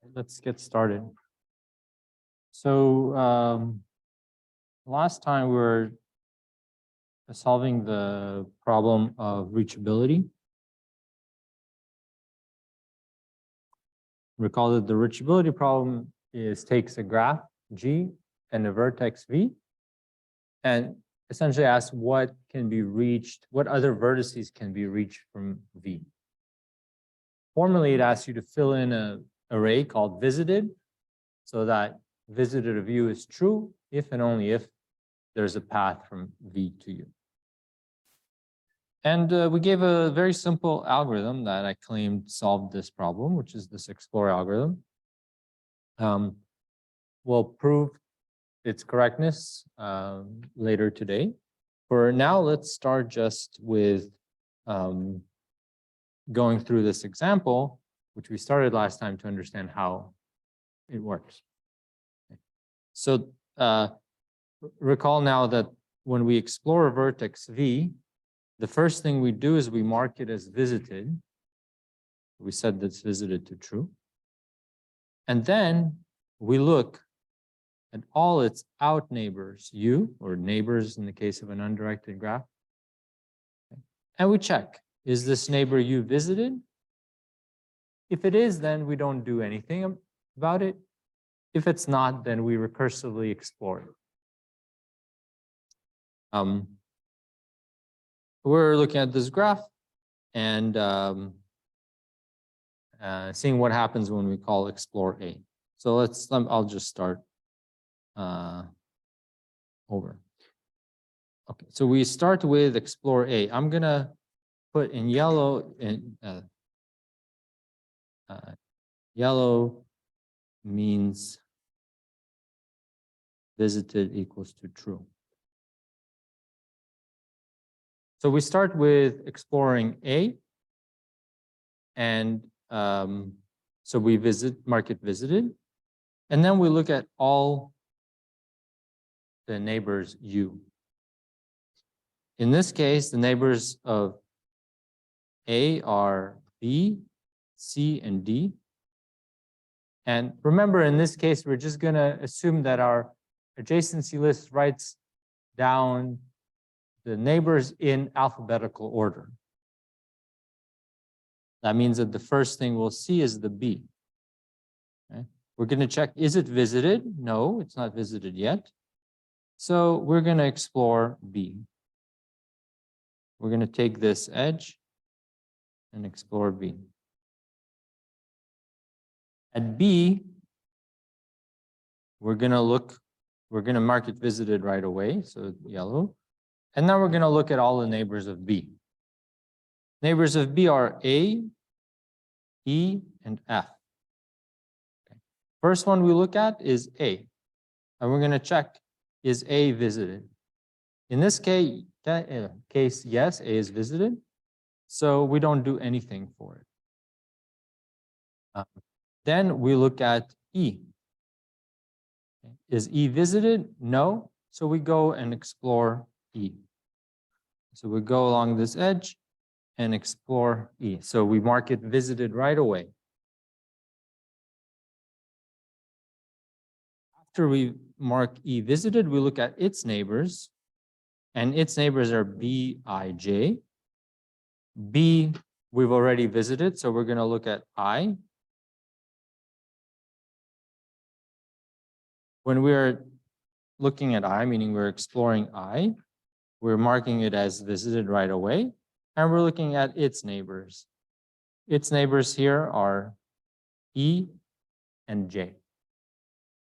Let's get started. So last time we were solving the problem of reachability. Recall that the reachability problem takes a graph G and a vertex V, and essentially asks what can be reached, what other vertices can be reached from V. Formally, it asks you to fill in an array called visited, so that visited of U is true if and only if there's a path from V to U. And we gave a very simple algorithm that I claimed solved this problem, which is this explore algorithm. We'll prove its correctness later today. For now, let's start just with going through this example, which we started last time to understand how it works. So recall now that when we explore a vertex V, the first thing we do is we mark it as visited. We set that's visited to true. And then we look at all its out neighbors, U, or neighbors in the case of an undirected graph. And we check, is this neighbor U visited? If it is, then we don't do anything about it. If it's not, then we recursively explore it. We're looking at this graph and seeing what happens when we call explore A. So I'll just start over. Okay, so we start with explore A. I'm gonna put in yellow, yellow means visited equals to true. So we start with exploring A, and so we mark it visited, and then we look at all the neighbors U. In this case, the neighbors of A are B, C, and D. And remember, in this case, we're just going to assume that our adjacency list writes down the neighbors in alphabetical order. That means that the first thing we'll see is the B. Okay? We're going to check, is it visited? No, it's not visited yet. So we're going to explore B. We're going to take this edge and explore B. At B, we're going to mark it visited right away, so yellow. And now we're going to look at all the neighbors of B. Neighbors of B are A, E, and F. Okay. First one we look at is A. And we're going to check, is A visited? In this case, yes, A is visited. So we don't do anything for it. Then we look at E. Okay. Is E visited? No. So we go and explore E. So we go along this edge and explore E. So we mark it visited right away. After we mark E visited, we look at its neighbors, and its neighbors are B, I, J. B, we've already visited, so we're going to look at I. When we're looking at I, meaning we're exploring I, we're marking it as visited right away, and we're looking at its neighbors. Its neighbors here are E and J.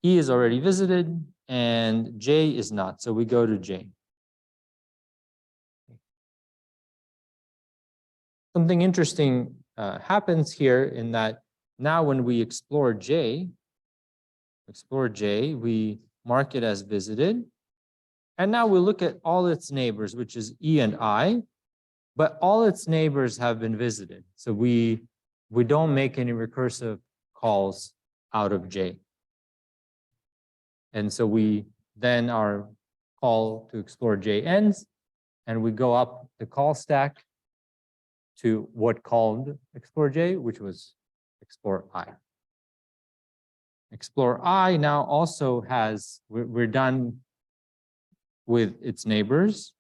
E is already visited, and J is not, so we go to J. Something interesting happens here in that now when we explore J, we mark it as visited. And now we look at all its neighbors, which is E and I, but all its neighbors have been visited. So we don't make any recursive calls out of J. And so then our call to explore J ends, and we go up the call stack to what called explore J, which was explore I. Explore I now also has, we're done with its neighbors.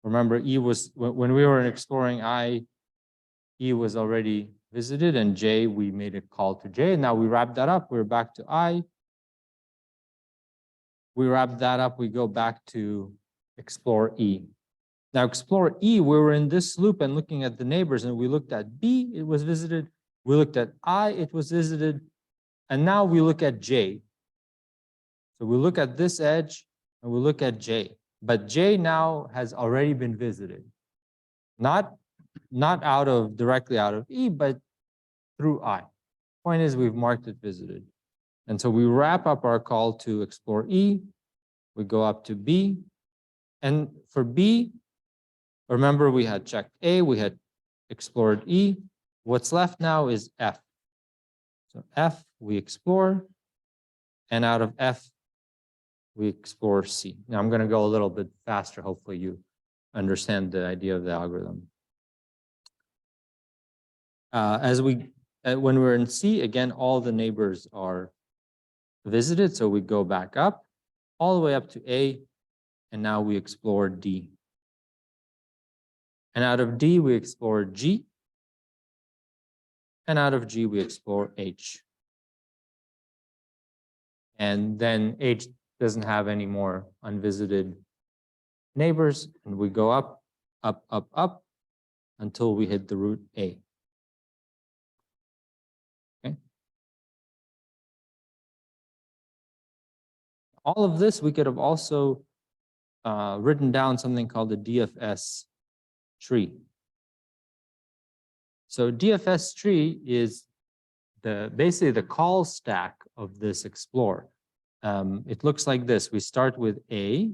Remember, E was, when we were exploring I, E was already visited, and J, we made a call to J. And now we wrap that up. We're back to I. We wrap that up. We go back to explore E. Now, explore E, we were in this loop and looking at the neighbors, and we looked at B, it was visited. We looked at I, it was visited. And now we look at J. So we look at this edge and we look at J. But J now has already been visited. Not directly out of E, but through I. Point is, we've marked it visited. And so we wrap up our call to explore E. We go up to B. And for B, remember we had checked A, we had explored E. What's left now is F. So F, we explore. And out of F, we explore C. Now I'm going to go a little bit faster. Hopefully you understand the idea of the algorithm. When we're in C, again, all the neighbors are visited. So we go back up all the way up to A, and now we explore D. And out of D, we explore G. And out of G, we explore H. And then H doesn't have any more unvisited neighbors. And we go up, up, up, up until we hit the root A. Okay. All of this, we could have also written down something called the DFS tree. So DFS tree is basically the call stack of this explore. It looks like this. We start with A.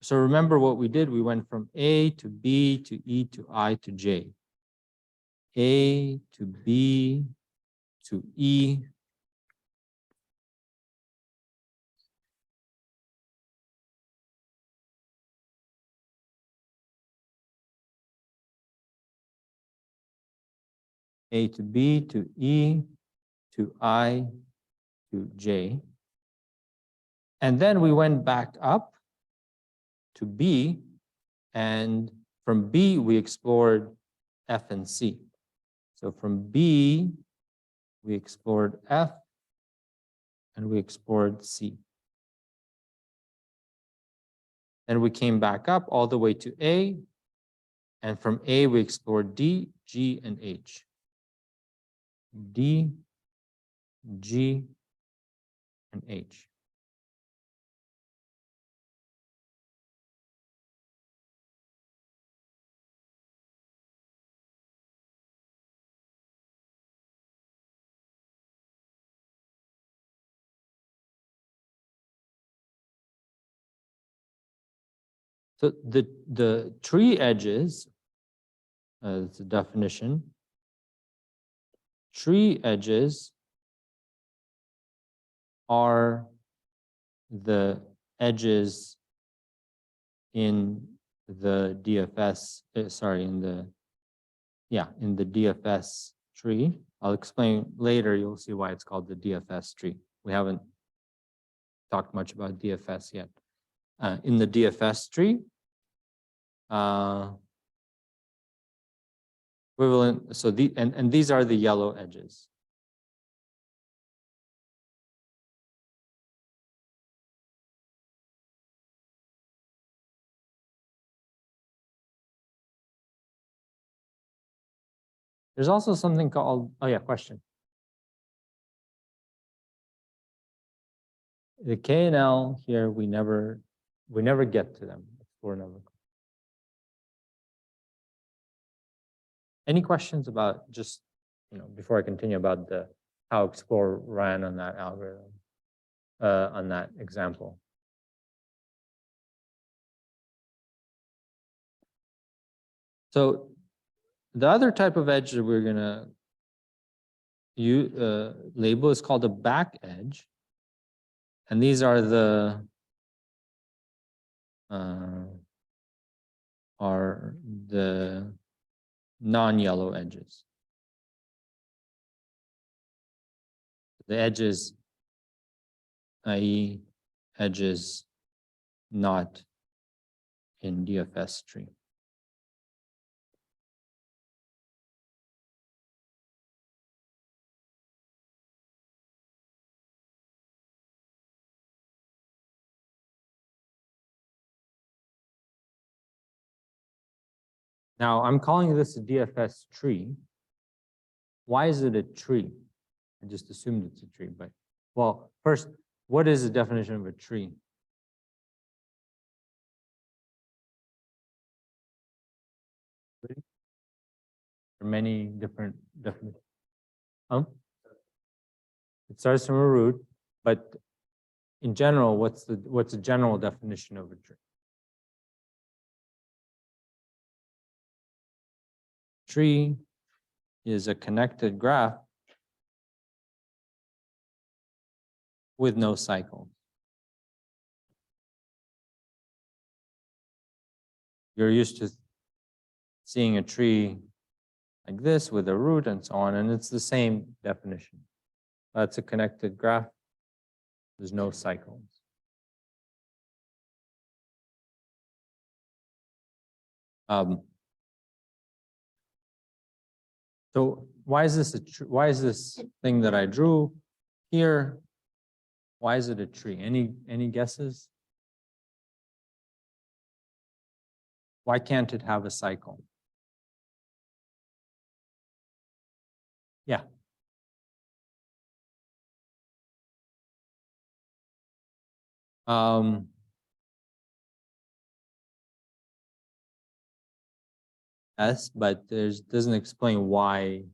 So remember what we did. We went from A to B to E to I to J. A to B to E. A to B to E to I to J. And then we went back up to B, and from B we explored F and C. So from B we explored F and we explored C. Then we came back up all the way to A, and from A we explored D, G, and H. D, G, and H. So the tree edges, it's a definition. Tree edges are the edges in the DFS, in the DFS tree. I'll explain later, you'll see why it's called the DFS tree. We haven't talked much about DFS yet. In the DFS tree, equivalent, so these are the yellow edges. There's also something called, oh yeah, question. The K and L here, we never get to them. Explore never. Any questions about just, before I continue about how explore ran on that algorithm, on that example? So the other type of edge that we're gonna label is called a back edge. And these are the non-yellow edges. The edges i.e. edges not in DFS tree. Now I'm calling this a DFS tree. Why is it a tree? I just assumed it's a tree, but well, first, what is the definition of a tree? There are many different definitions. It starts from a root, but in general, what's the general definition of a tree? Tree is a connected graph with no cycle. You're used to seeing a tree like this with a root and so on, and it's the same definition. That's a connected graph. There's no cycles. So why is this thing that I drew here? Why is it a tree? Any guesses? Why can't it have a cycle? Yeah. Yes, but doesn't explain why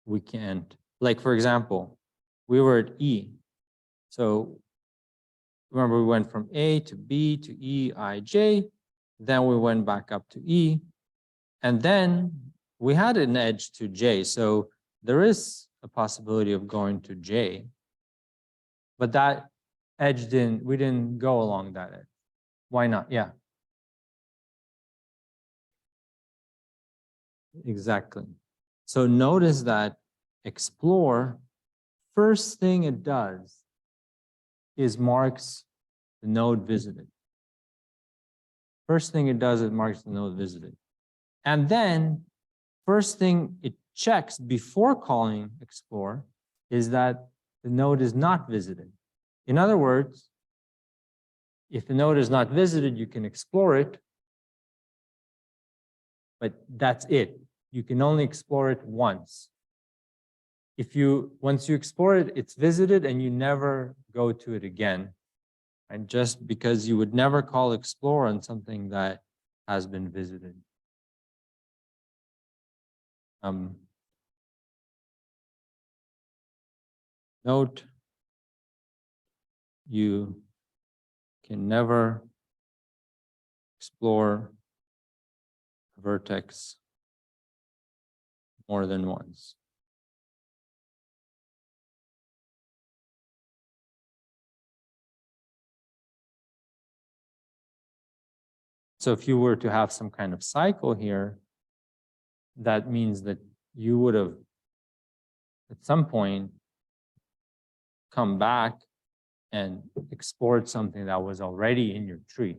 we can't. Like, for example, we were at E. So remember, we went from A to B to E, I, J. Then we went back up to E. And then we had an edge to J. So there is a possibility of going to J. But that edge we didn't go along that edge. Why not? Yeah. Exactly. So notice that explore, first thing it does is marks the node visited. First thing it does is marks the node visited. And then first thing it checks before calling explore is that the node is not visited. In other words, if the node is not visited, you can explore it, but that's it. You can only explore it once. Once you explore it, it's visited and you never go to it again. And just because you would never call explore on something that has been visited. Note, you can never explore a vertex more than once. So if you were to have some kind of cycle here, that means that you would have at some point come back and explored something that was already in your tree,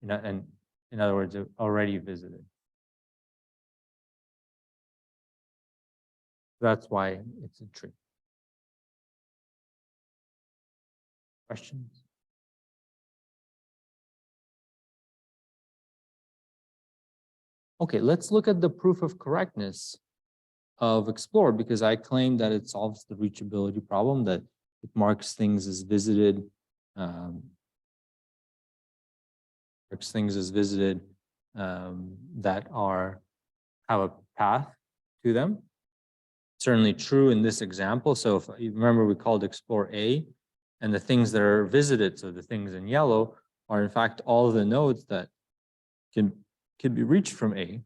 and in other words, already visited. That's why it's a tree. Questions? Okay, let's look at the proof of correctness of explore, because I claim that it solves the reachability problem, that it marks things as visited, that have a path to them. Certainly true in this example. So if you remember, we called explore A, and the things that are visited, so the things in yellow, are in fact all the nodes that can be reached from A.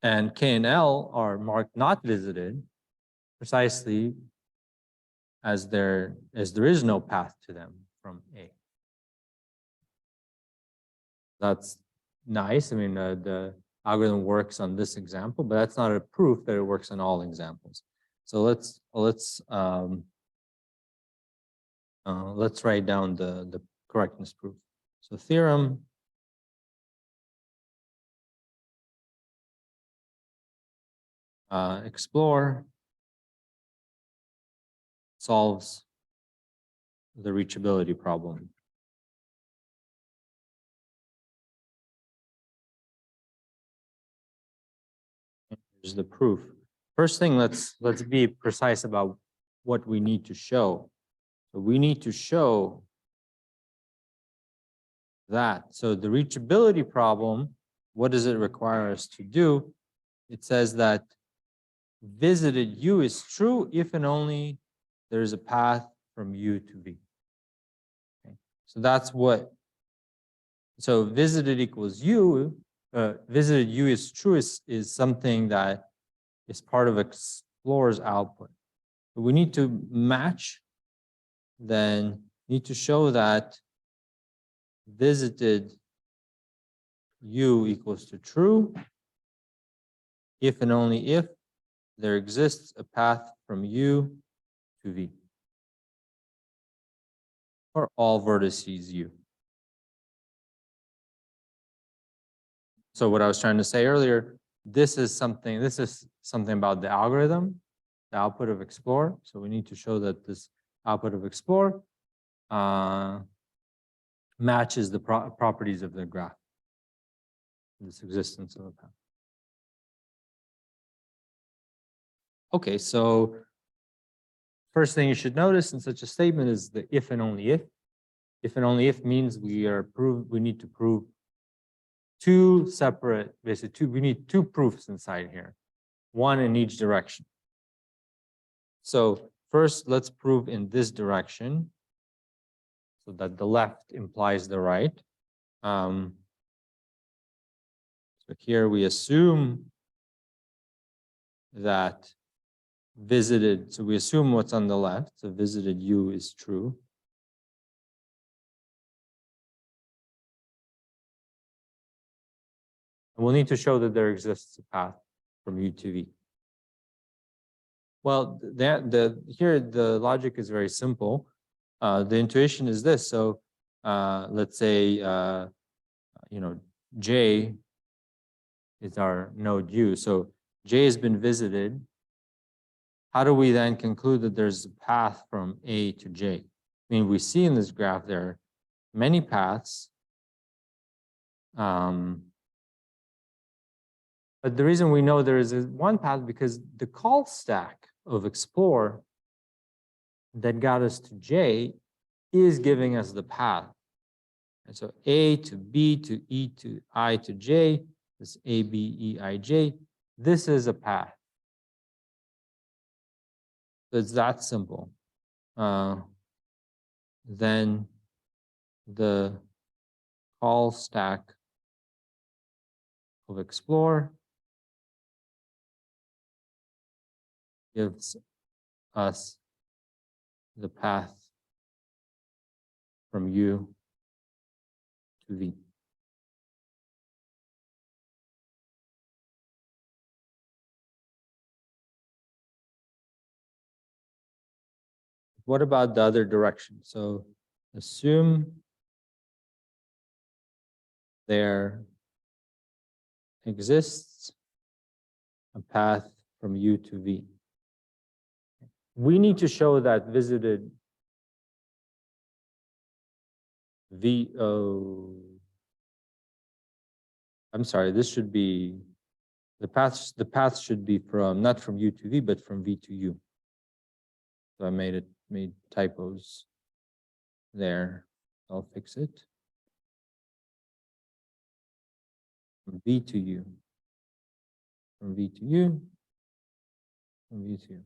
And K and L are marked not visited precisely as there is no path to them from A. That's nice. I mean, the algorithm works on this example, but that's not a proof that it works on all examples. So let's Let's write down the correctness proof. So theorem explore solves the reachability problem. Here's the proof. First thing, let's be precise about what we need to show. So we need to show that. So the reachability problem, what does it require us to do? It says that visited U is true if and only there is a path from U to V. Okay. So that's what, so visited equals U, visited U is true is something that is part of Explorer's output. But we need to match, then need to show that visited U equals to true if and only if there exists a path from U to V for all vertices U. So what I was trying to say earlier, this is something about the algorithm, the output of Explore. So we need to show that this output of Explore matches the properties of the graph, this existence of a path. Okay, so first thing you should notice in such a statement is the if and only if. If and only if means we need to prove two separate, basically we need two proofs inside here, one in each direction. So first, let's prove in this direction so that the left implies the right. So here we assume that visited, so we assume what's on the left, so visited U is true. And we'll need to show that there exists a path from U to V. Well, here the logic is very simple. The intuition is this. So let's say, J is our node U. So J has been visited. How do we then conclude that there's a path from A to J? I mean, we see in this graph there are many paths. But the reason we know there is one path because the call stack of Explore that got us to J is giving us the path. And so A to B to E to I to J, this A, B, E, I, J, this is a path. So it's that simple. Then the call stack of Explore gives us the path from U to V. What about the other direction? So assume there exists a path from U to V. We need to show that visited I'm sorry, this should be the path should be from not from U to V, but from V to U. So I made typos there. I'll fix it. From V to U. From V to U. From V to U.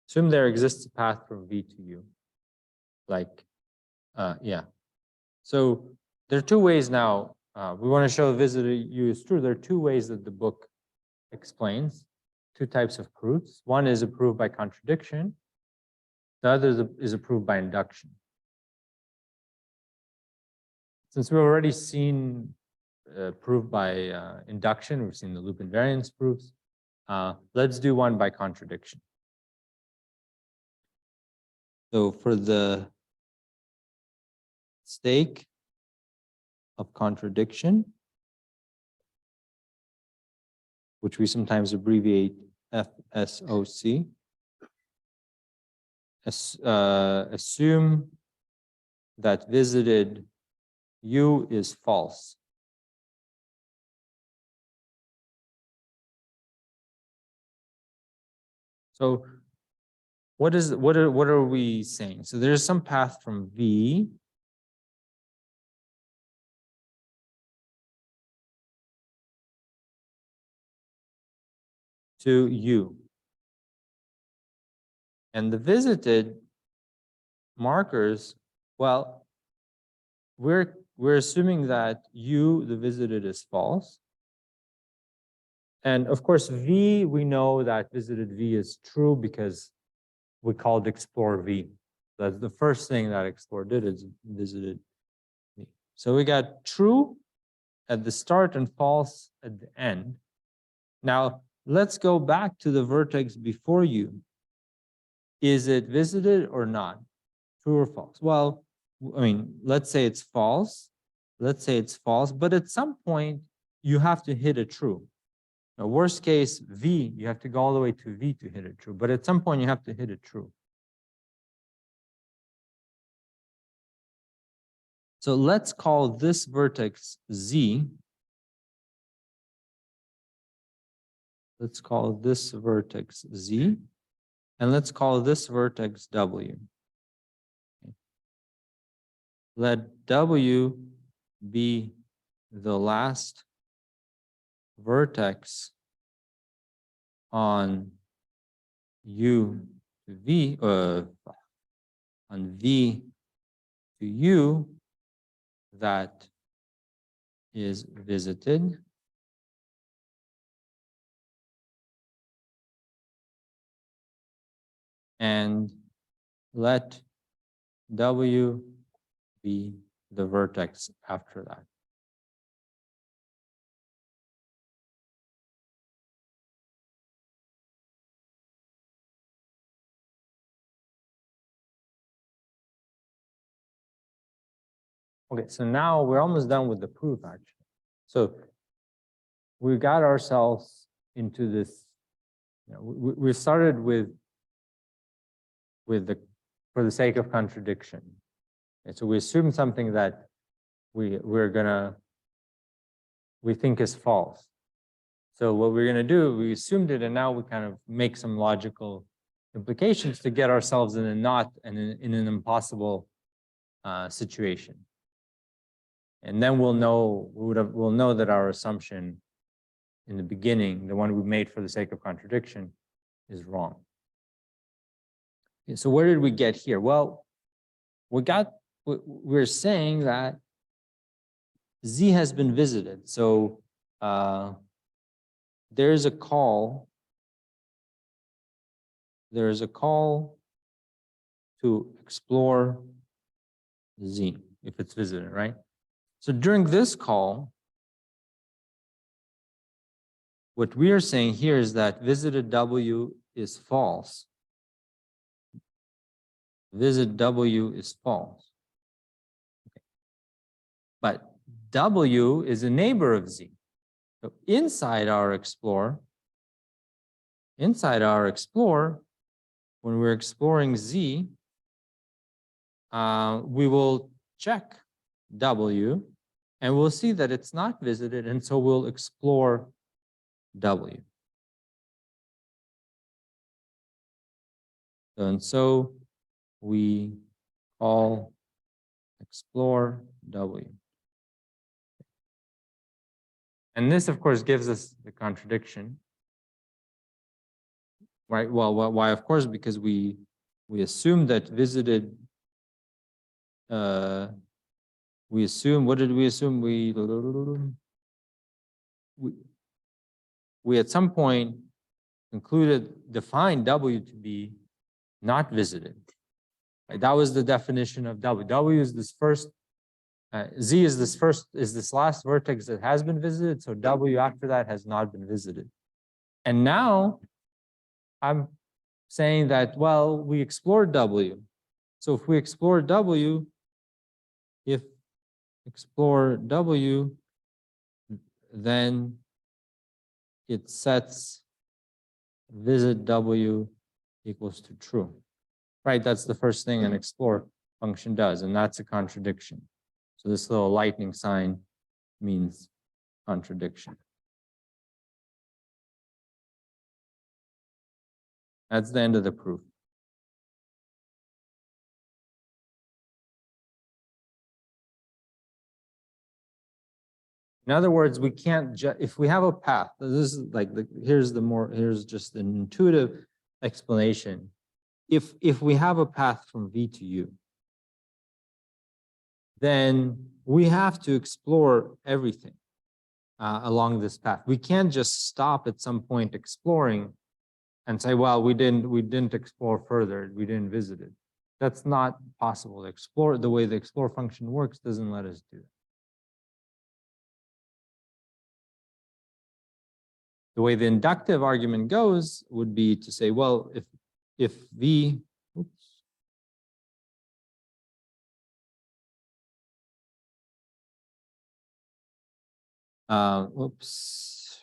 Assume there exists a path from V to U. Like, yeah. So there are two ways now. We want to show visited U is true. There are two ways that the book explains. Two types of proofs. One is a proof by contradiction. The other is a proof by induction. Since we've already seen proof by induction, we've seen the loop invariance proofs. Let's do one by contradiction. So for the sake of contradiction, which we sometimes abbreviate FSOC, assume that visited U is false. So what are we saying? So there's some path from V to U. And the visited markers, well, we're assuming that U, the visited, is false. And of course, V, we know that visited V is true because we called explore V. That's the first thing that explore did, is visited V. So we got true at the start and false at the end. Now, let's go back to the vertex before U. Is it visited or not? True or false? Well, I mean, let's say it's false. Let's say it's false, but at some point, you have to hit a true. Now, worst case, V, you have to go all the way to V to hit a true, but at some point, you have to hit a true. So let's call this vertex Z. Let's call this vertex Z, and let's call this vertex W. Let W be the last vertex on U to V, on V to U that is visited. And let W be the vertex after that. Okay, so now we're almost done with the proof, actually. So we got ourselves into this, you know, we started with the, for the sake of contradiction. And so we assume something that we think is false. So what we're gonna do, we assumed it, and now we kind of make some logical implications to get ourselves in a knot and in an impossible situation. And then we'll know, we'll know that our assumption in the beginning, the one we made for the sake of contradiction, is wrong. Okay, so where did we get here? Well, we're saying that Z has been visited. So there's a call to explore Z if it's visited, right? So during this call, what we are saying here is that visited W is false. Visit W is false. Okay. But W is a neighbor of Z. So inside our explore, when we're exploring Z, we will check W and we'll see that it's not visited, and so we'll explore W. And so we call explore W. And this, of course, gives us the contradiction, right? Well, why? Of course, because we assume that visited. We assume. What did we assume? We at some point defined W to be not visited. Right? That was the definition of W. W is this first. Z is this last vertex that has been visited, so W after that has not been visited. And now I'm saying that, well, we explored W. So if we explore W, if explore W, then it sets visit W equals to true, right? That's the first thing an explore function does, and that's a contradiction. So this little lightning sign means contradiction. That's the end of the proof. In other words, we can't just, if we have a path, this is like, here's just an intuitive explanation. If we have a path from V to U, then we have to explore everything along this path. We can't just stop at some point exploring and say, well, we didn't explore further, we didn't visit it. That's not possible. Explore, the way the explore function works doesn't let us do that. The way the inductive argument goes would be to say, well, if V, oops,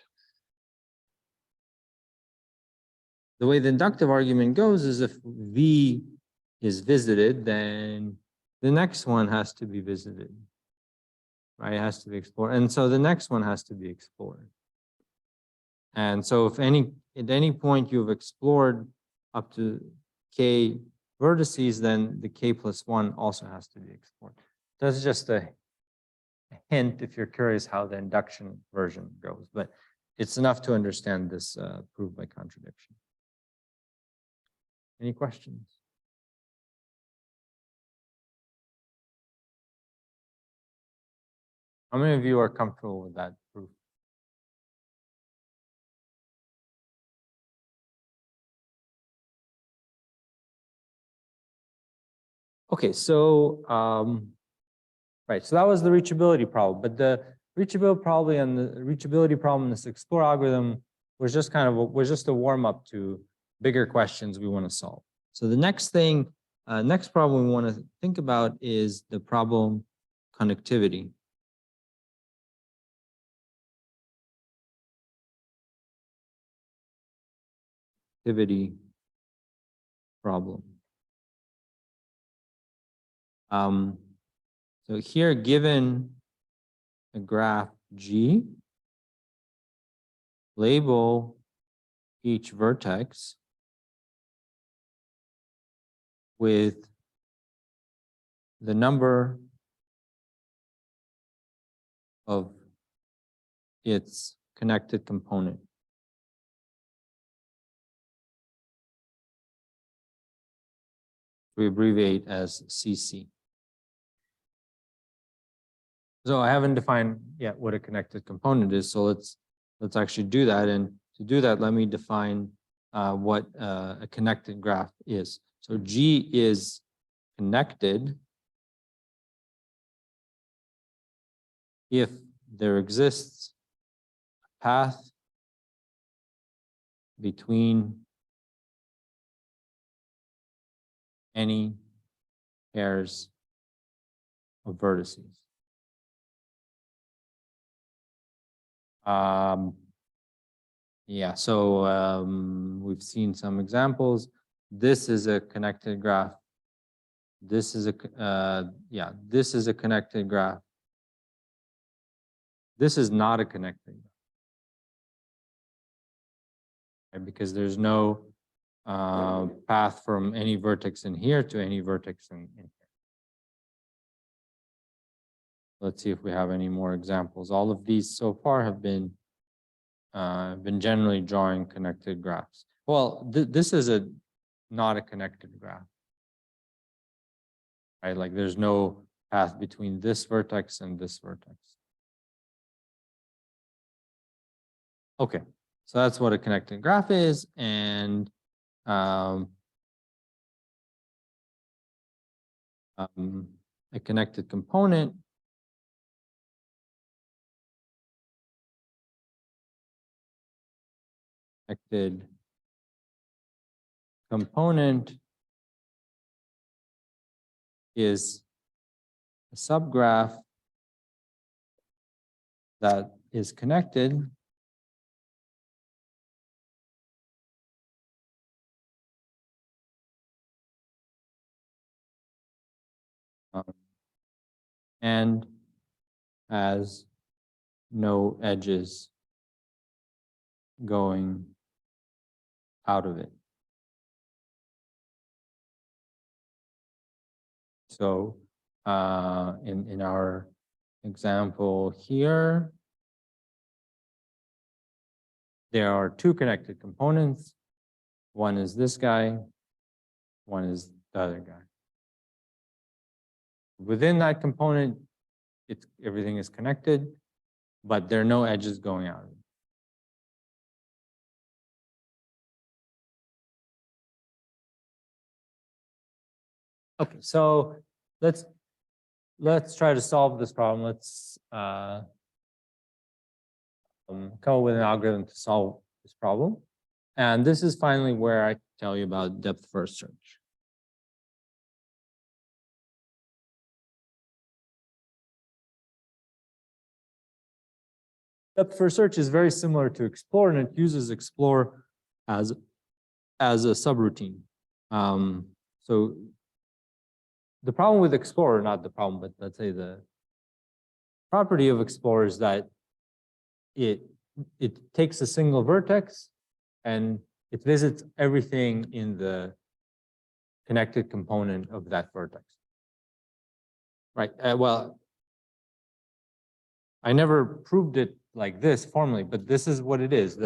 the way the inductive argument goes is if V is visited, then the next one has to be visited, right? It has to be explored. And so the next one has to be explored. And so if at any point you've explored up to K vertices, then the K plus 1 also has to be explored. That's just a hint if you're curious how the induction version goes, but it's enough to understand this proof by contradiction. Any questions? How many of you are comfortable with that proof? Okay, so right, so that was the reachability problem, but the reachability problem in this explore algorithm was just a warm up to bigger questions we want to solve. So the next thing, next problem we want to think about is the problem connectivity. Connectivity problem. So here, given a graph G, label each vertex with the number of its connected component. We abbreviate as CC. So I haven't defined yet what a connected component is. So let's actually do that. And to do that, let me define what a connected graph is. So G is connected if there exists a path between any pairs of vertices. Yeah, so we've seen some examples. This is a connected graph. This is this is a connected graph. This is not a connected graph, right? Because there's no path from any vertex in here to any vertex in here. Let's see if we have any more examples. All of these so far have been generally drawing connected graphs. Well, this is not a connected graph, right? Like there's no path between this vertex and this vertex. Okay, so that's what a connected graph is, and a connected component is a subgraph that is connected and has no edges going out of it. So in our example here, there are two connected components. One is this guy, one is the other guy. Within that component, everything is connected, but there are no edges going out of it. Okay, so let's try to solve this problem. Let's come up with an algorithm to solve this problem. And this is finally where I tell you about depth first search. Depth first search is very similar to Explore, and it uses Explore as a subroutine. So the problem with Explore, not the problem, but let's say the property of Explore is that it takes a single vertex and it visits everything in the connected component of that vertex. Right. Well, I never proved it like this formally, but this is what it is.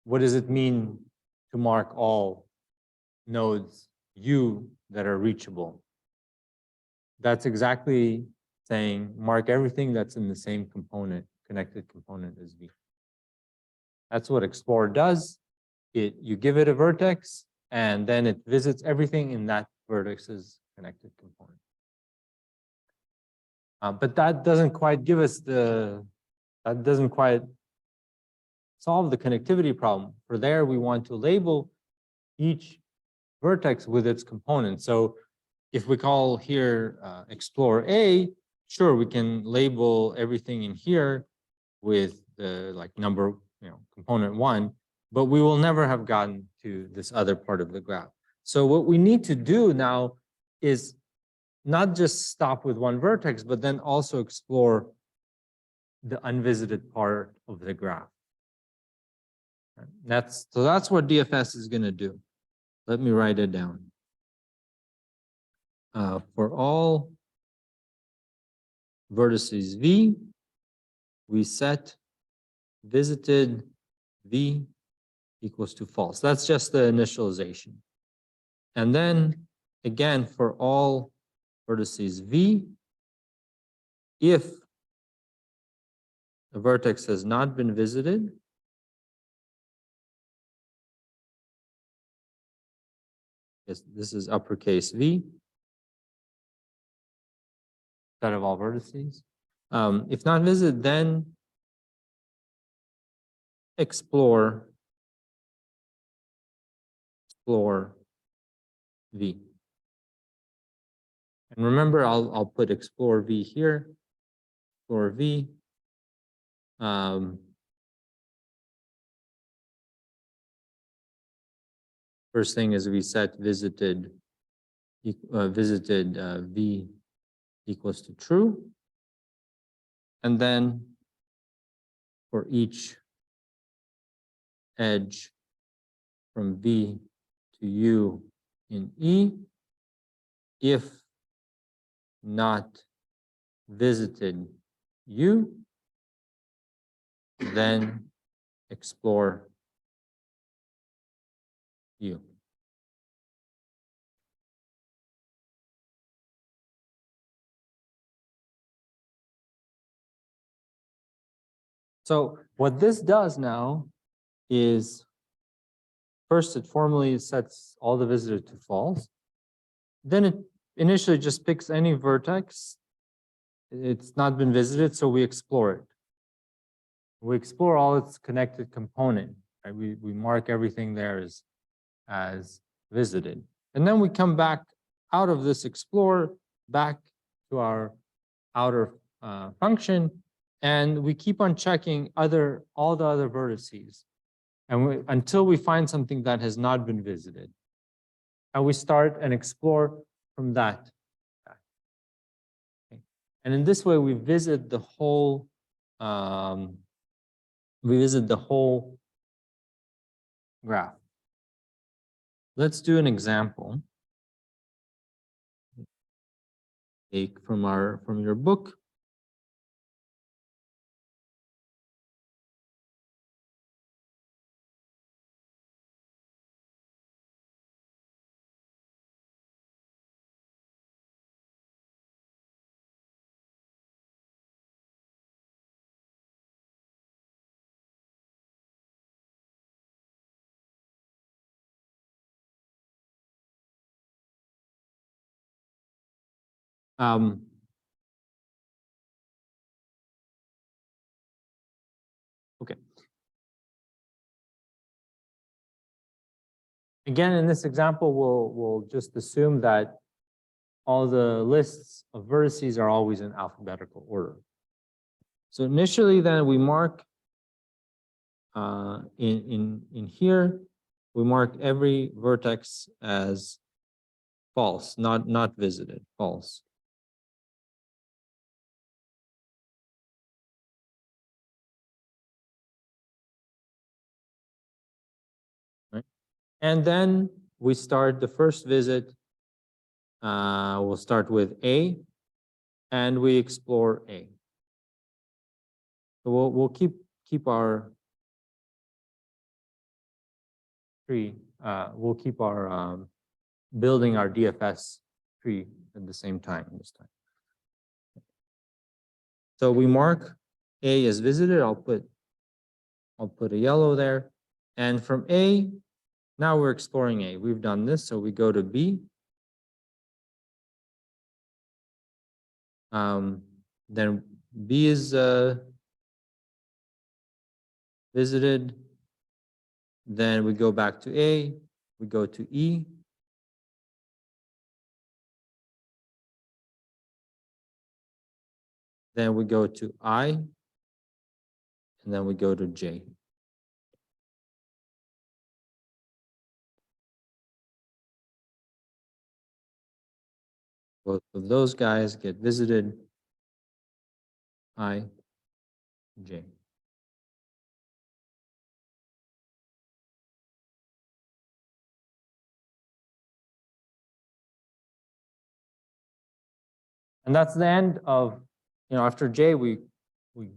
What does it mean to mark all nodes U that are reachable? That's exactly saying mark everything that's in the same component, connected component as V. That's what Explore does. You give it a vertex, and then it visits everything in that vertex's connected component. But that doesn't quite give us that doesn't quite solve the connectivity problem. For there, we want to label each vertex with its component. So if we call here Explore A, sure, we can label everything in here with the number, component 1, but we will never have gotten to this other part of the graph. So what we need to do now is not just stop with one vertex, but then also explore the unvisited part of the graph. That's what DFS is going to do. Let me write it down. For all vertices V, we set visited V equals to false. That's just the initialization. And then again, for all vertices V, if the vertex has not been visited, yes, this is uppercase V, set of all vertices. If not visited, then explore V. And remember, I'll put explore V here, explore V. First thing is we set visited V equals to true. And then for each edge from V to U in E, if not visited U, then explore U. So what this does now is, first it formally sets all the visitors to false. Then it initially just picks any vertex. It's not been visited, so we explore it. We explore all its connected component. Right? We mark everything there as visited. And then we come back out of this explore back to our outer function, and we keep on checking all the other vertices, and until we find something that has not been visited, and we start and explore from that. Okay. And in this way, we visit the whole. Graph. Let's do an example. Take from your book. Okay. Again, in this example, we'll just assume that all the lists of vertices are always in alphabetical order. So initially, then we mark in here, we mark every vertex as false, not visited, false. Right? And then we start the first visit. We'll start with A, and we explore A. So we'll keep our tree. We'll keep our building our DFS tree at the same time this time. So we mark A as visited. I'll put a yellow there, and from A, now we're exploring A. We've done this, so we go to B. Then B is visited. Then we go back to A. We go to E. Then we go to I. And then we go to J. Both of those guys get visited. I, J. And that's the end of, after J, we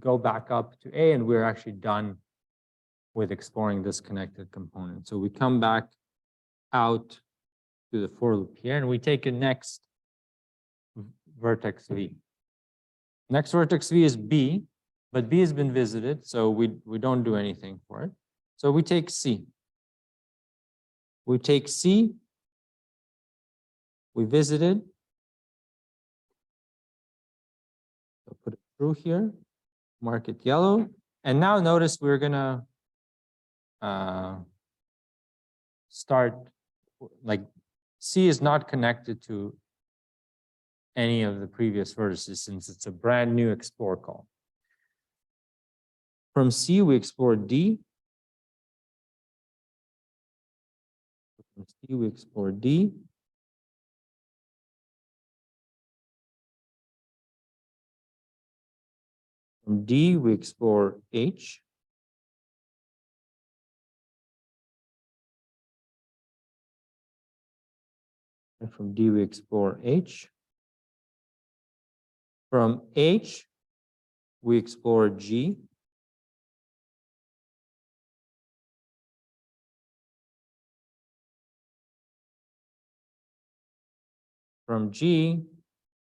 go back up to A, and we're actually done with exploring this connected component. So we come back out to the for loop here, and we take a next vertex V. Next vertex V is B, but B has been visited, so we don't do anything for it. So we take C. We take C, we visited. So put it through here, mark it yellow. And now notice we're gonna start, like C is not connected to any of the previous vertices since it's a brand new explore call. From C, we explore D. From C, we explore D. From D, we explore H. And from D, we explore H. From H, we explore G. From G,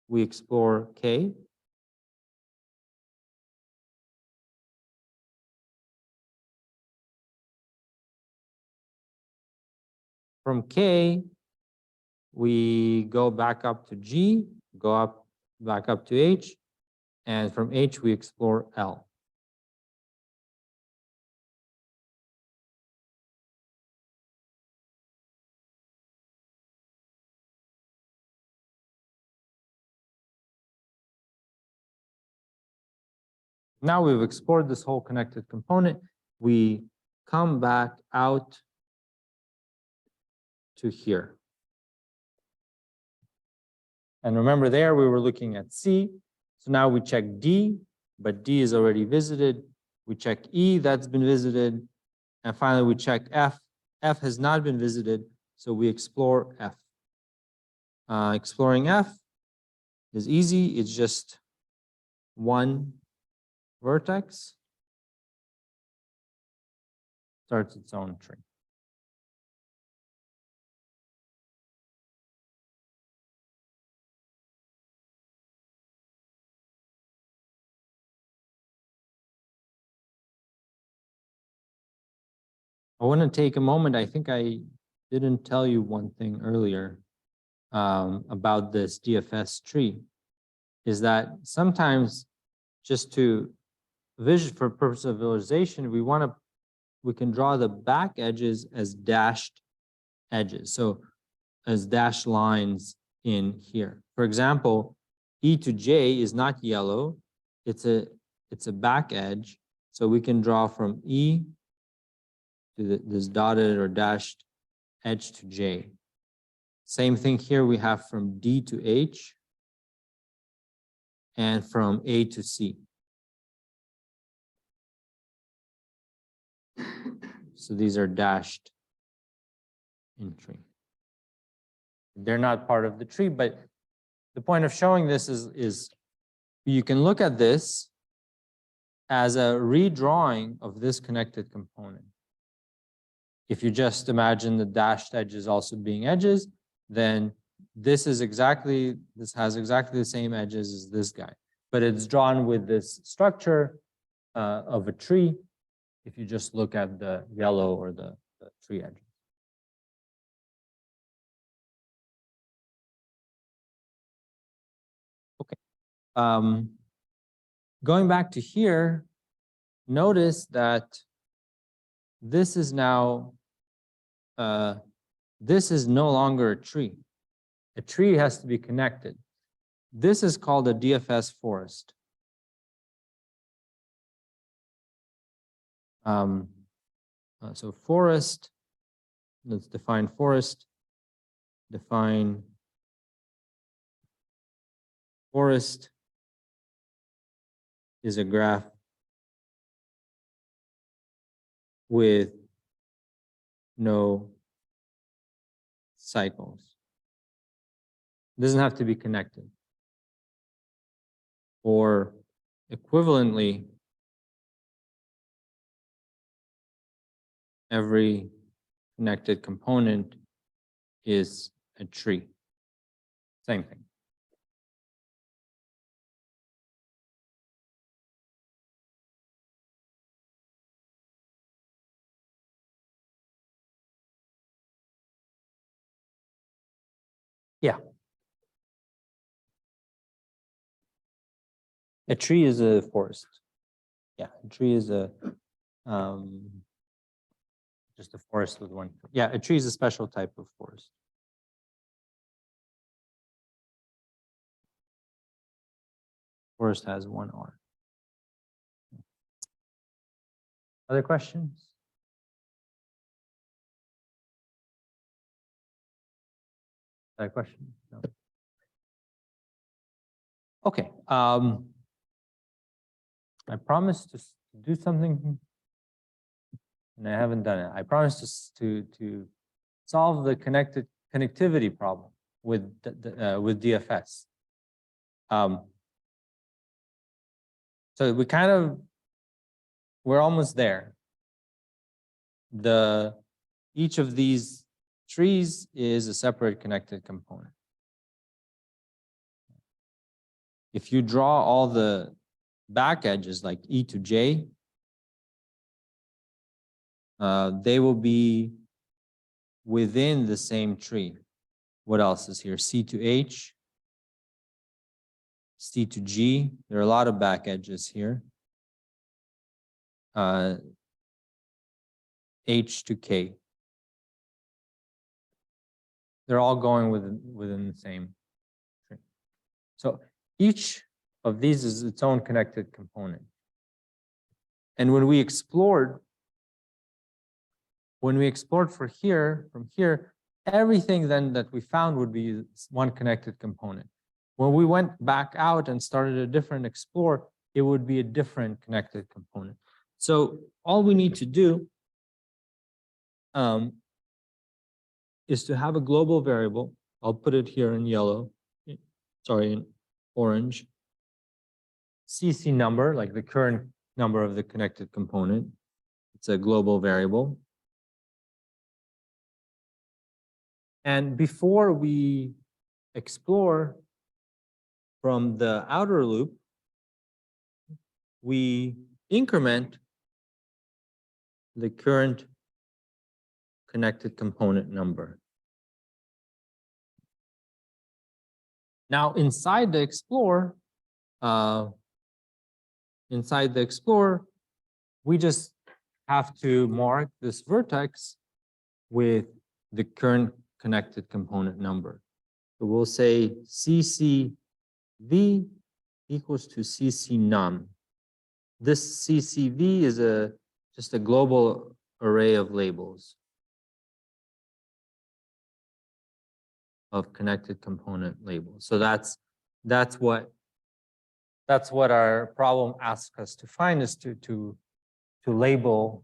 we explore K. From K, we go back up to G, back up to H, and from H, we explore L. Now we've explored this whole connected component. We come back out to here. And remember there, we were looking at C. So now we check D, but D is already visited. We check E, that's been visited. And finally, we check F. F has not been visited, so we explore F. Exploring F is easy. It's just one vertex. Starts its own tree. I want to take a moment. I think I didn't tell you one thing earlier about this DFS tree, is that sometimes just to for purpose of visualization, we can draw the back edges as dashed edges. So as dashed lines in here. For example, E to J is not yellow. It's a back edge. So we can draw from E to this dotted or dashed edge to J. Same thing here we have from D to H and from A to C. So these are dashed in tree. They're not part of the tree, but the point of showing this is you can look at this as a redrawing of this connected component. If you just imagine the dashed edges also being edges, then this has exactly the same edges as this guy, but it's drawn with this structure of a tree if you just look at the yellow or the tree edges. Okay. Going back to here, notice that this is now, this is no longer a tree. A tree has to be connected. This is called a DFS forest. So forest, let's define forest. Define forest is a graph with no cycles. It doesn't have to be connected. Or equivalently, every connected component is a tree. Same thing. Yeah. A tree is a forest. Yeah, a tree is a just a forest with one. Yeah, a tree is a special type of forest. Forest has one R. Other questions? Other questions? No. Okay. I promised to do something, and I haven't done it. I promised to solve the connectivity problem with DFS. So we're almost there. Each of these trees is a separate connected component. If you draw all the back edges like E to J, they will be within the same tree. What else is here? C to H, C to G. There are a lot of back edges here. H to K. They're all going within the same tree. So each of these is its own connected component. And when we explored from here, everything then that we found would be one connected component. When we went back out and started a different explore, it would be a different connected component. So all we need to do is to have a global variable. I'll put it here in yellow, sorry, in orange. CC number, like the current number of the connected component. It's a global variable. And before we explore from the outer loop, we increment the current connected component number. Now, inside the Explorer, we just have to mark this vertex with the current connected component number. So we'll say CCV equals to CC num. This CCV is just a global array of labels of connected component labels. So that's what our problem asks us to find, is to label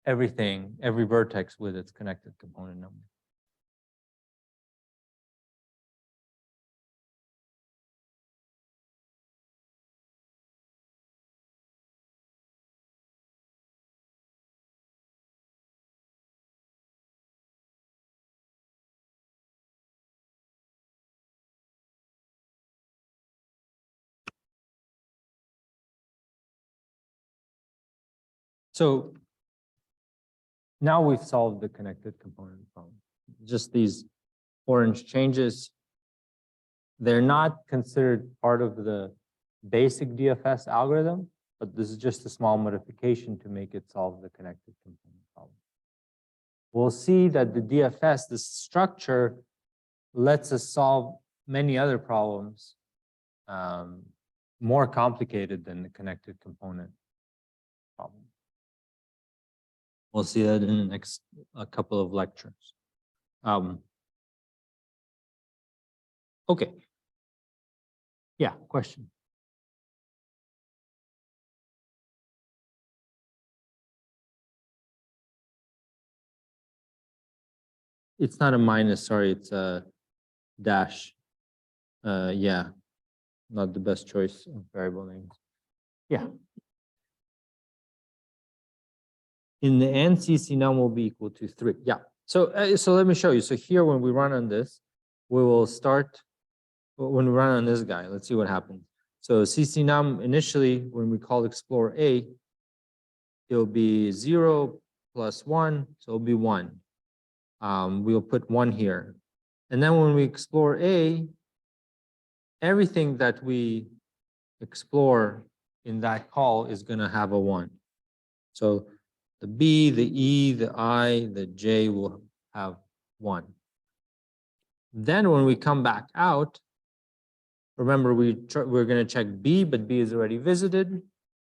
everything, every vertex with its connected component number. So now we've solved the connected component problem. Just these orange changes, they're not considered part of the basic DFS algorithm, but this is just a small modification to make it solve the connected component problem. We'll see that the DFS, this structure, lets us solve many other problems more complicated than the connected component problem. We'll see that in the next couple of lectures. Okay. Yeah, question. It's not a minus, sorry, it's a dash. Yeah, not the best choice of variable names. Yeah. In the end, CC num will be equal to 3. Yeah. So let me show you. So here, when we run on this, we will start, when we run on this guy, let's see what happens. So CC num initially, when we call explore A, it'll be 0 plus 1, so it'll be 1. We'll put 1 here. And then when we explore A, everything that we explore in that call is going to have a 1. So the B, the E, the I, the J will have 1. Then when we come back out, remember we're going to check B, but B is already visited,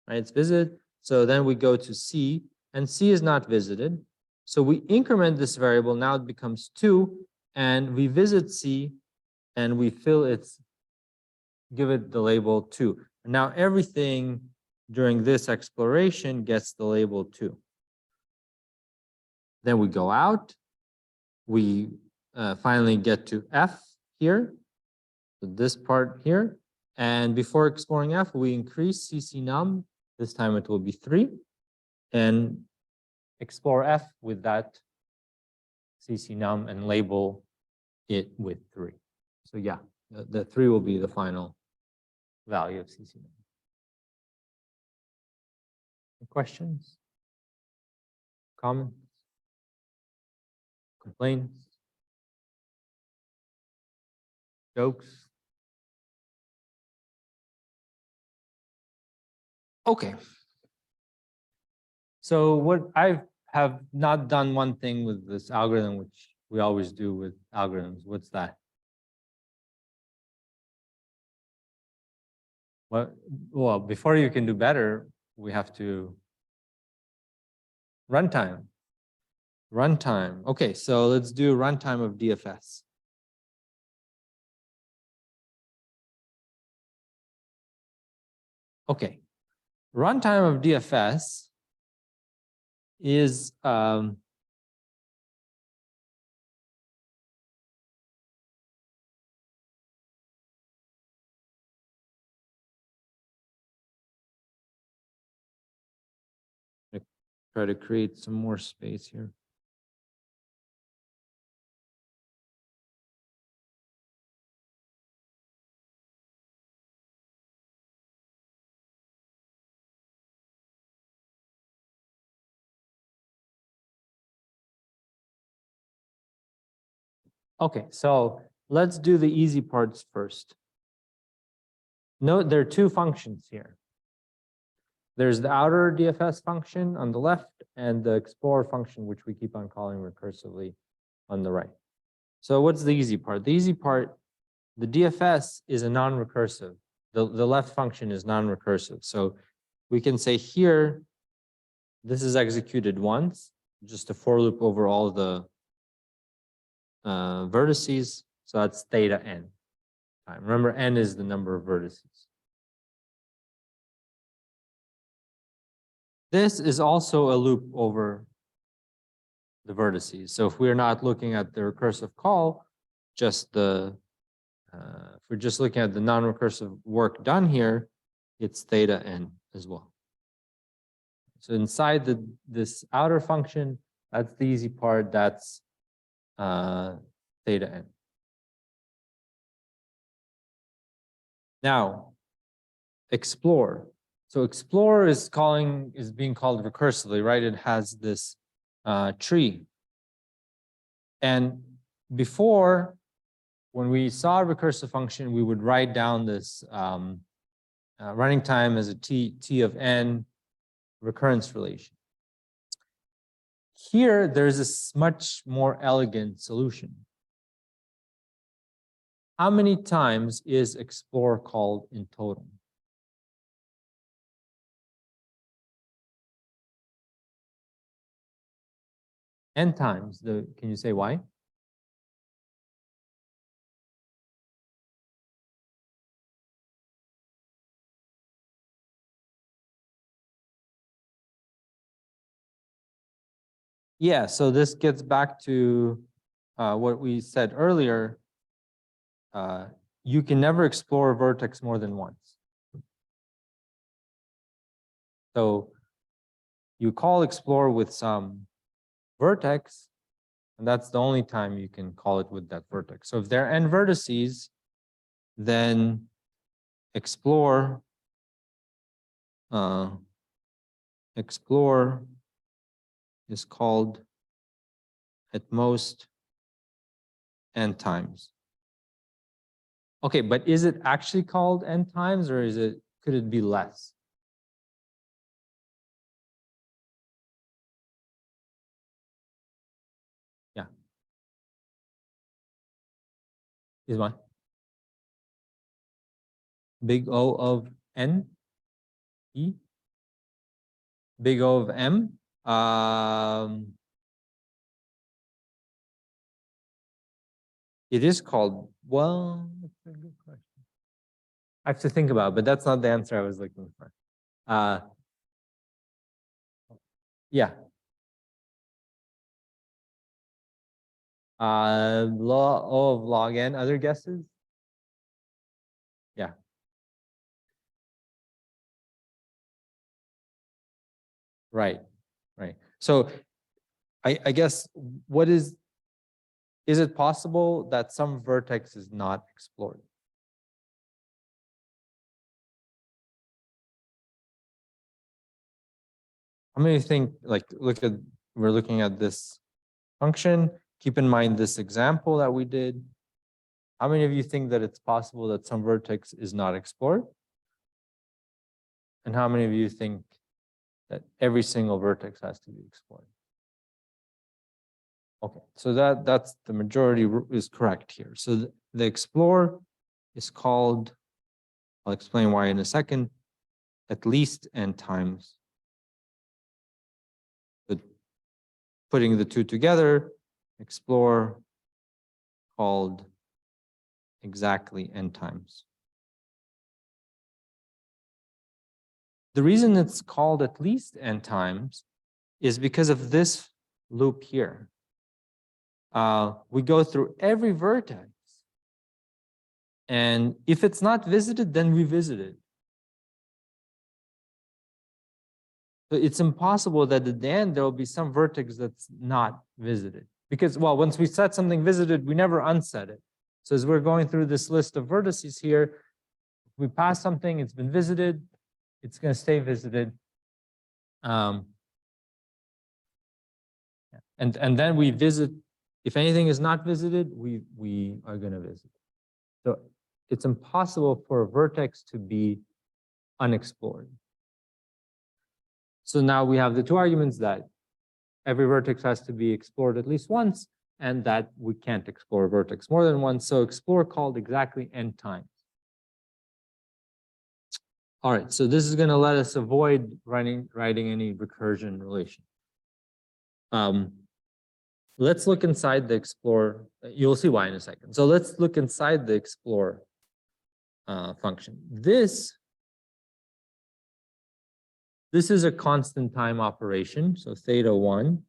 right? It's visited. So then we go to C, and C is not visited. So we increment this variable. Now it becomes 2, and we visit C, and we give it the label 2. And now everything during this exploration gets the label 2. Then we go out. We finally get to F here, so this part here. And before exploring F, we increase CC num. This time it will be 3. And explore F with that CC num and label it with 3. So yeah, the 3 will be the final value of CC num. Questions? Comments? Complaints? Jokes? Okay. So what I have not done one thing with this algorithm, which we always do with algorithms. What's that? Well, before you can do better, we have to runtime. Runtime. Okay, so let's do runtime of DFS. Okay, runtime of DFS is try to create some more space here. Okay, so let's do the easy parts first. Note there are two functions here. There's the outer DFS function on the left and the explore function, which we keep on calling recursively on the right. So what's the easy part? The easy part, the DFS is a non-recursive. The left function is non-recursive. So we can say here, this is executed once, just a for loop over all the vertices. So that's theta n time. Remember, n is the number of vertices. This is also a loop over the vertices. So if we're not looking at the recursive call, just the if we're just looking at the non-recursive work done here, it's theta n as well. So inside this outer function, that's the easy part. That's theta n. Now, explore. So explore is being called recursively, right? It has this tree. And before, when we saw a recursive function, we would write down this running time as a t of n recurrence relation. Here, there's a much more elegant solution. How many times is explore called in total? N times. Can you say why? Yeah, so this gets back to what we said earlier. You can never explore a vertex more than once. So you call explore with some vertex, and that's the only time you can call it with that vertex. So if there are n vertices, then explore is called at most n times. Okay, but is it actually called n times, or could it be less? Yeah. Is one. Big O of n, e, big O of m. It is called, well, that's a good question. I have to think about it, but that's not the answer I was looking for. Yeah. Law O of log n, other guesses? Yeah. Right, right. So I guess is it possible that some vertex is not explored? How many think, like, we're looking at this function. Keep in mind this example that we did. How many of you think that it's possible that some vertex is not explored? And how many of you think that every single vertex has to be explored? Okay, so that's the majority is correct here. So the explore is called, I'll explain why in a second. at least n times. But putting the two together, explore called exactly n times. The reason it's called at least n times is because of this loop here. We go through every vertex, and if it's not visited, then we visit it. So it's impossible that at the end there will be some vertex that's not visited. Because, well, once we set something visited, we never unset it. So as we're going through this list of vertices here, if we pass something, it's been visited, it's going to stay visited. And then we visit, if anything is not visited, we are going to visit. So it's impossible for a vertex to be unexplored. So now we have the two arguments that every vertex has to be explored at least once, and that we can't explore a vertex more than once. So explore called exactly n times. All right, so this is going to let us avoid writing any recursion relation. Let's look inside the explore. You'll see why in a second. So let's look inside the explore function. This is a constant time operation, so theta 1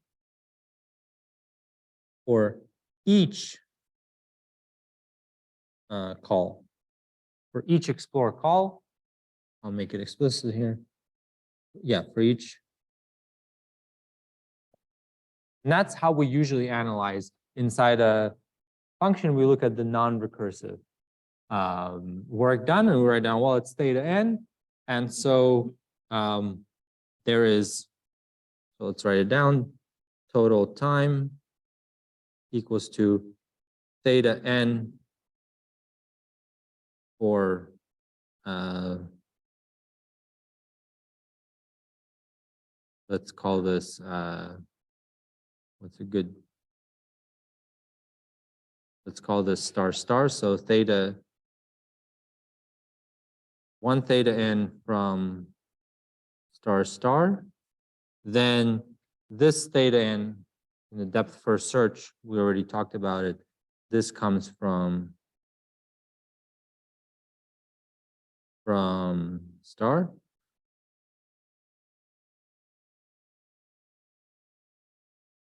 for each call. For each explore call, I'll make it explicit here. Yeah, for each. And that's how we usually analyze inside a function. We look at the non-recursive work done, and we write down, well, it's theta n. And so there is, so let's write it down, total time equals to theta n for let's call this what's a good, let's call this star star. So theta 1 theta n from star star. Then this theta n in the depth first search, we already talked about it. This comes from star.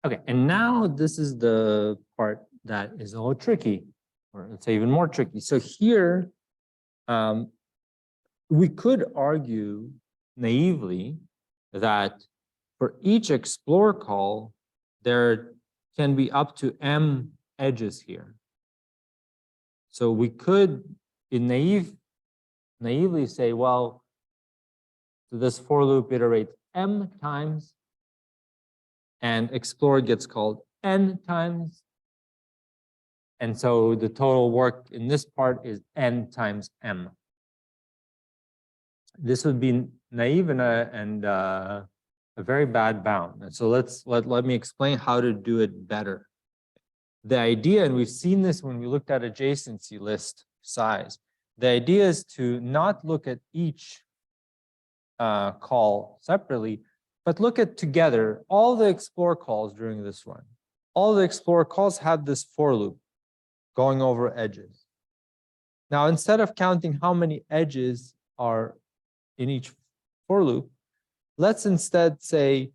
Okay, and now this is the part that is a little tricky, or let's say even more tricky. So here, we could argue naively that for each explore call, there can be up to m edges here. So we could, naively say, well, so this for loop iterates m times, and explore gets called n times. And so the total work in this part is n times m. This would be naive and a very bad bound. And so let me explain how to do it better. The idea, and we've seen this when we looked at adjacency list size, the idea is to not look at each call separately, but look at together all the explore calls during this run. All the explore calls have this for loop going over edges. Now, instead of counting how many edges are in each for loop, let's instead say,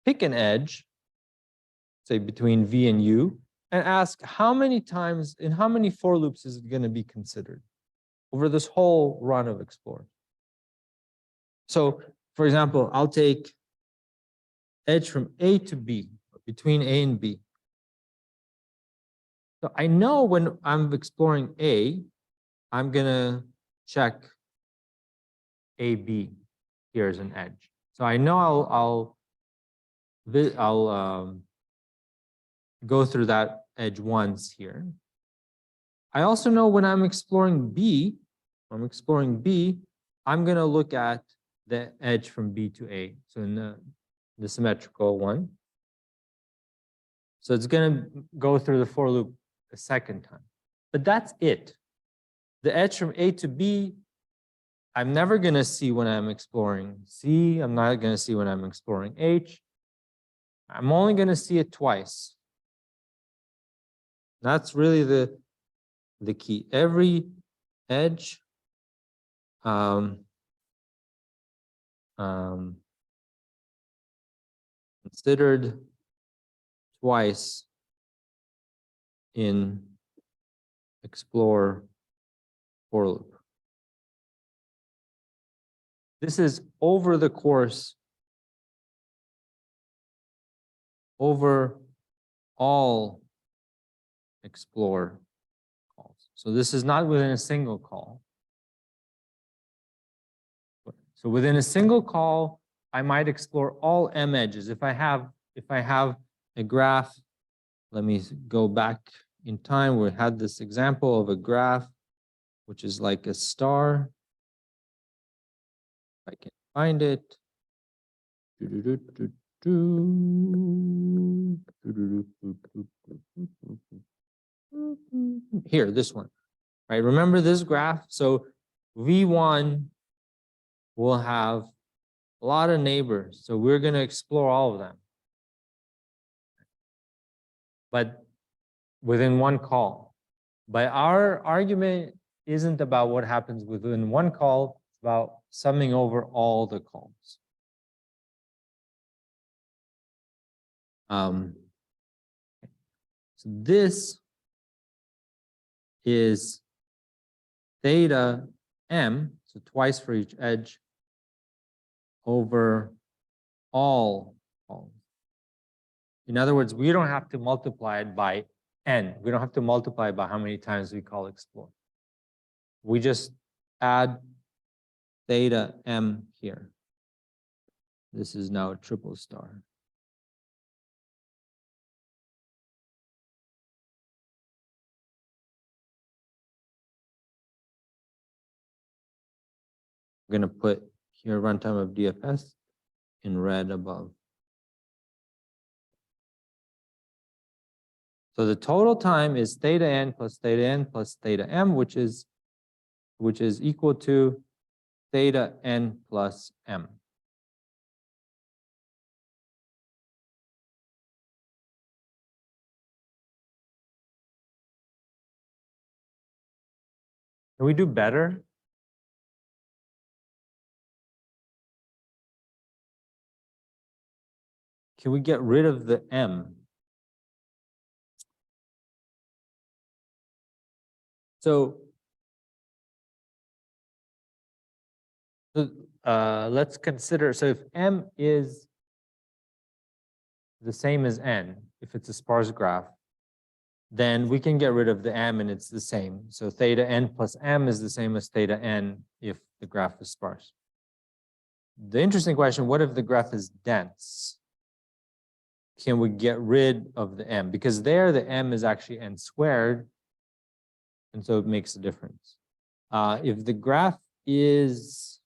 pick an edge, say between V and U, and ask how many times, in how many for loops is it going to be considered over this whole run of explore. So, for example, I'll take edge from A to B, between A and B. So I know when I'm exploring A, I'm going to check AB here as an edge. So I know I'll go through that edge once here. I also know when I'm exploring B, I'm going to look at the edge from B to A. So in the symmetrical one. So it's going to go through the for loop a second time. But that's it. The edge from A to B, I'm never going to see when I'm exploring C. I'm not going to see when I'm exploring H. I'm only going to see it twice. That's really the key. Every edge considered twice in explore for loop. This is over the course, over all explore calls. So this is not within a single call. So within a single call, I might explore all M edges. If I have a graph, let me go back in time. We had this example of a graph, which is like a star. If I can find it. Here, this one, right? Remember this graph? So V1 will have a lot of neighbors. So we're going to explore all of them. But within one call. But our argument isn't about what happens within one call, it's about summing over all the calls. So this is theta m, so twice for each edge, over all calls. In other words, we don't have to multiply it by n. We don't have to multiply by how many times we call explore. We just add theta m here. This is now a triple star. I'm going to put here runtime of DFS in red above. So the total time is theta n plus theta m, which is equal to theta n plus m. Can we do better? Can we get rid of the m? So let's consider, so if m is the same as n, if it's a sparse graph, then we can get rid of the m and it's the same. So theta n plus m is the same as theta n if the graph is sparse. The interesting question, what if the graph is dense? Can we get rid of the m? Because there the m is actually n squared, and so it makes a difference. If the graph is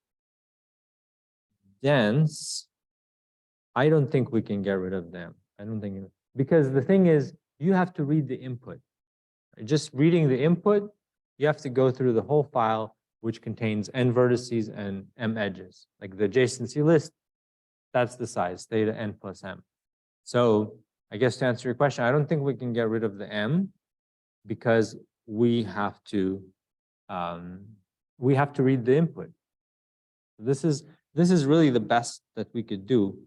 dense, I don't think we can get rid of them. I don't think, because the thing is, you have to read the input. Just reading the input, you have to go through the whole file, which contains n vertices and m edges. Like the adjacency list, that's the size, theta n plus m. So I guess to answer your question, I don't think we can get rid of the m because we have to read the input. This is really the best that we could do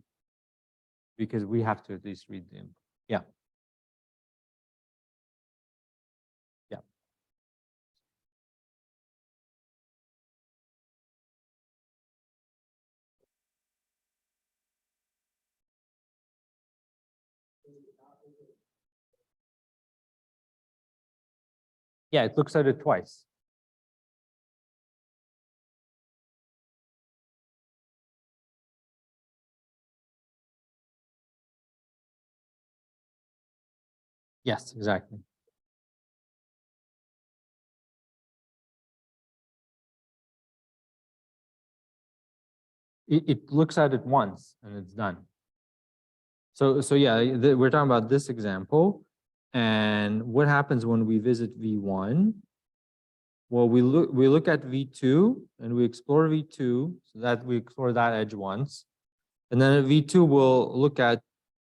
because we have to at least read the input. Yeah. Yeah. Yeah, it looks at it twice. Yes, exactly. It looks at it once and it's done. So yeah, we're talking about this example. And what happens when we visit V1? Well, we look at V2 and we explore V2, so that we explore that edge once. And then at V2, we'll look at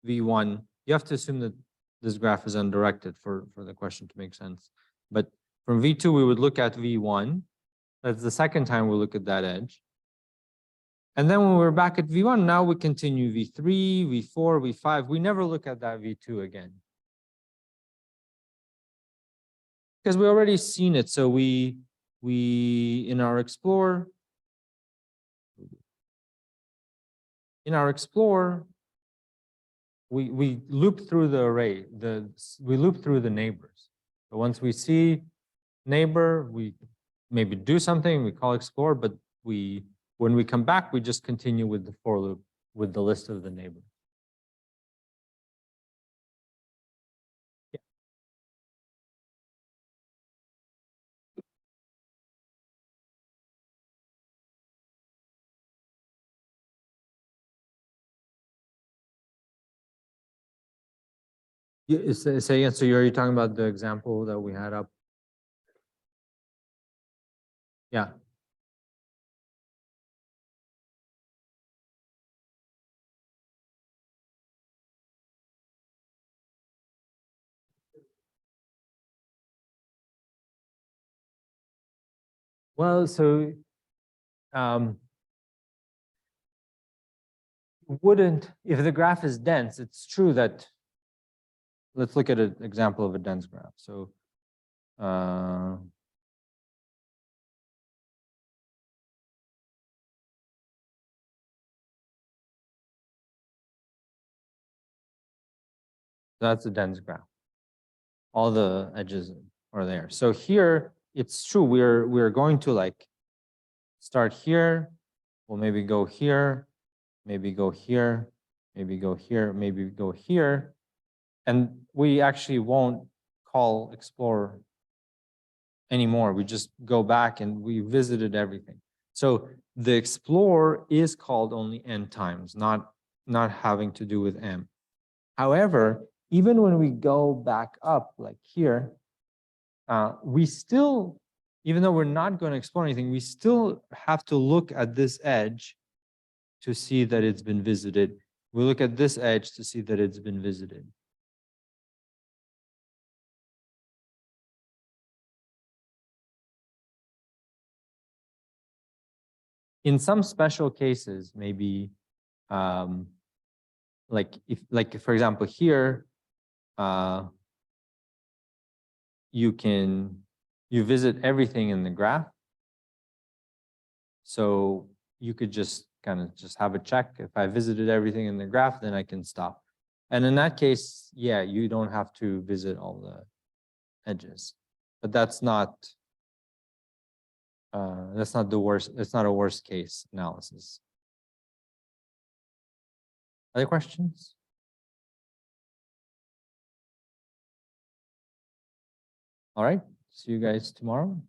V1. You have to assume that this graph is undirected for the question to make sense. But from V2, we would look at V1. That's the second time we look at that edge. And then when we're back at V1, now we continue V3, V4, V5. We never look at that V2 again. Because we already seen it. So we in our Explorer, we loop through the array, we loop through the neighbors. So once we see neighbor, we maybe do something, we call explore, but when we come back, we just continue with the for loop with the list of the neighbors. Yeah. Say again, so you're talking about the example that we had up? Yeah. Well, so wouldn't, if the graph is dense, it's true that, let's look at an example of a dense graph. So that's a dense graph. All the edges are there. So here, it's true, we're going to like start here, we'll maybe go here, maybe go here, maybe go here, maybe go here. And we actually won't call explore anymore. We just go back and we visited everything. So the explore is called only n times, not having to do with m. However, even when we go back up like here, we still, even though we're not going to explore anything, we still have to look at this edge to see that it's been visited. We look at this edge to see that it's been visited. In some special cases, maybe like if for example here, you visit everything in the graph. So you could just kind of just have a check. If I visited everything in the graph, then I can stop. And in that case, yeah, you don't have to visit all the edges, but that's not the worst. It's not a worst case analysis. Other questions? All right. See you guys tomorrow.